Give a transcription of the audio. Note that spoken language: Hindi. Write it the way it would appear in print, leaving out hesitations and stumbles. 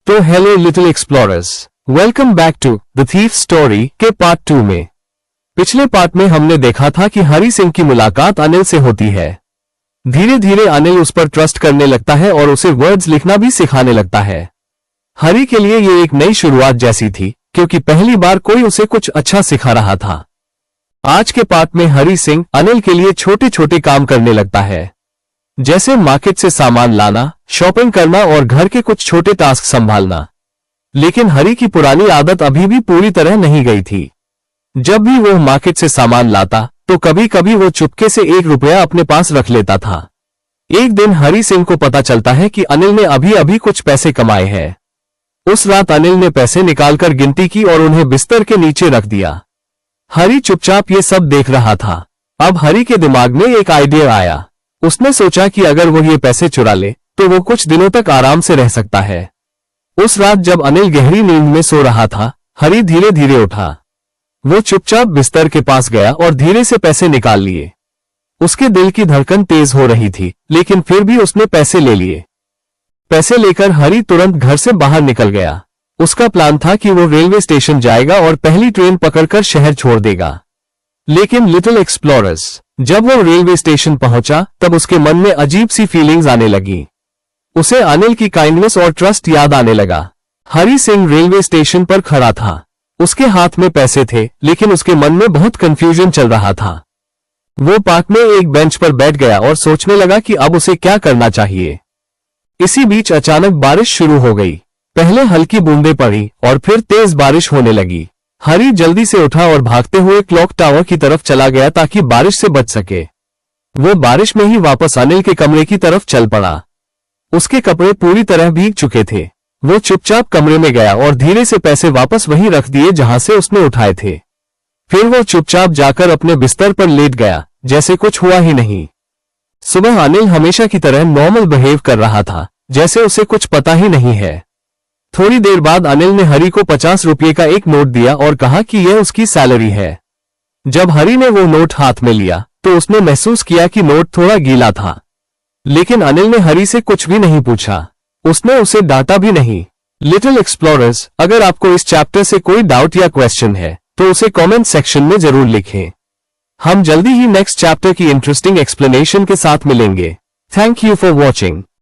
तो hello little explorers, welcome back to the thief story के पार्ट 2 में। पिछले पार्ट में हमने देखा था कि हरी सिंह की मुलाकात अनिल से होती है। धीरे धीरे अनिल उस पर ट्रस्ट करने लगता है और उसे वर्ड्स लिखना भी सिखाने लगता है। हरी के लिए ये एक नई शुरुआत जैसी थी, क्योंकि पहली बार कोई उसे कुछ अच्छा सिखा रहा था। आज के पार्ट में हरी सिंह अनिल के लिए छोटे छोटे काम करने लगता है, जैसे मार्केट से सामान लाना, शॉपिंग करना और घर के कुछ छोटे टास्क संभालना। लेकिन हरी की पुरानी आदत अभी भी पूरी तरह नहीं गई थी। जब भी वो मार्केट से सामान लाता तो कभी कभी वो चुपके से 1 रुपया अपने पास रख लेता था। एक दिन हरी सिंह को पता चलता है कि अनिल ने अभी अभी कुछ पैसे कमाए हैं। उस रात अनिल ने पैसे निकालकर गिनती की और उन्हें बिस्तर के नीचे रख दिया। हरी चुपचाप ये सब देख रहा था। अब हरी के दिमाग में एक आइडिया आया। उसने सोचा कि अगर वो ये पैसे चुरा ले तो वो कुछ दिनों तक आराम से रह सकता है। उस रात जब अनिल गहरी नींद में सो रहा था, हरी धीरे धीरे उठा। वो चुपचाप बिस्तर के पास गया और धीरे से पैसे निकाल लिए। उसके दिल की धड़कन तेज हो रही थी, लेकिन फिर भी उसने पैसे ले लिए। पैसे लेकर हरी तुरंत घर से बाहर निकल गया। उसका प्लान था कि वो रेलवे स्टेशन जाएगा और पहली ट्रेन पकड़कर शहर छोड़ देगा। लेकिन लिटिल एक्सप्लोरर्स, जब वो रेलवे स्टेशन पहुंचा तब उसके मन में अजीब सी फीलिंग्स आने लगी। उसे अनिल की काइंडनेस और ट्रस्ट याद आने लगा। हरी सिंह रेलवे स्टेशन पर खड़ा था। उसके हाथ में पैसे थे, लेकिन उसके मन में बहुत कंफ्यूजन चल रहा था। वो पार्क में एक बेंच पर बैठ गया और सोचने लगा कि अब उसे क्या करना चाहिए। इसी बीच अचानक बारिश शुरू हो गई। पहले हल्की बूंदें पड़ी और फिर तेज बारिश होने लगी। हरी जल्दी से उठा और भागते हुए क्लॉक टावर की तरफ चला गया ताकि बारिश से बच सके। वो बारिश में ही वापस अनिल के कमरे की तरफ चल पड़ा। उसके कपड़े पूरी तरह भीग चुके थे। वो चुपचाप कमरे में गया और धीरे से पैसे वापस वहीं रख दिए जहां से उसने उठाए थे। फिर वो चुपचाप जाकर अपने बिस्तर पर लेट गया, जैसे कुछ हुआ ही नहीं। सुबह अनिल हमेशा की तरह नॉर्मल बिहेव कर रहा था, जैसे उसे कुछ पता ही नहीं है। थोड़ी देर बाद अनिल ने हरी को 50 रुपये का एक नोट दिया और कहा कि यह उसकी सैलरी है। जब हरी ने वो नोट हाथ में लिया तो उसने महसूस किया कि नोट थोड़ा गीला था। लेकिन अनिल ने हरी से कुछ भी नहीं पूछा। उसने उसे डांटा भी नहीं। लिटिल एक्सप्लोरर्स, अगर आपको इस चैप्टर से कोई डाउट या क्वेश्चन है तो उसे कमेंट सेक्शन में जरूर लिखें। हम जल्दी ही नेक्स्ट चैप्टर की इंटरेस्टिंग एक्सप्लेनेशन के साथ मिलेंगे। Thank you for watching.